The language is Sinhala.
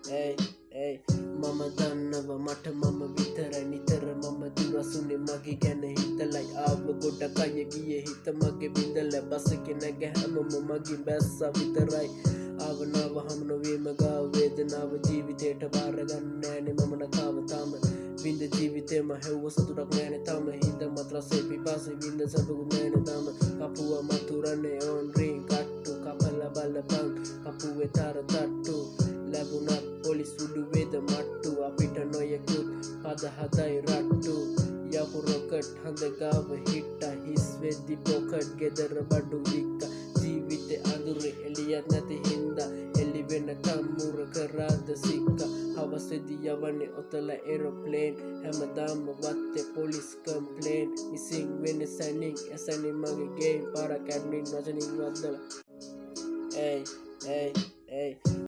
Hey, hey, mama dannava mata mama vitara nitara mama durasune mage ගැන හිතලයි ආව ගොඩක් අය ගියේ හිත මගේ බින්දල බස් එකේ නැග හැමම මගේ බැස්සා විතරයි ආවනාව හම් නොවීම ගාව වේදනාව ජීවිතේට බාර ගන්න නෑනේ මම නකාව තාම විඳ ජීවිතේම හැව්ව සතුටක් නෑනේ තාම හිඳ මත්‍රසේ පිපාසෙ විඳ සබගු නෑනේ තාම කපුව මතුරන්නේ ඕන් රින් කට්ටු කපලා බලපන් කපුවේ තර තට්ටු ලැබුණත් පොලිස් උඩුවේද මට්ටු අපිට නොයෙකුත් පද හදයි රට්ටු යකු රොකට් හඳ ගාව හිට්ට හිස් වෙද්දි පොකට් ගෙදර බඩු වික්ක ජීවිතේ අඳුරේ එළියක් නැති හින්දා එළි වෙනකම් මුර කරාද සික්ක හවසෙදි යවන්නේ ඔතල එරෝප්ලේන් හැමදාම වත්තේ පොලිස් කම්ප්ලේන් මිසින් වෙන සැනින් එසැනි මගේ ගේම් පාරක් ඇඩ්මින් වචනින් වද්දලා hey hey hey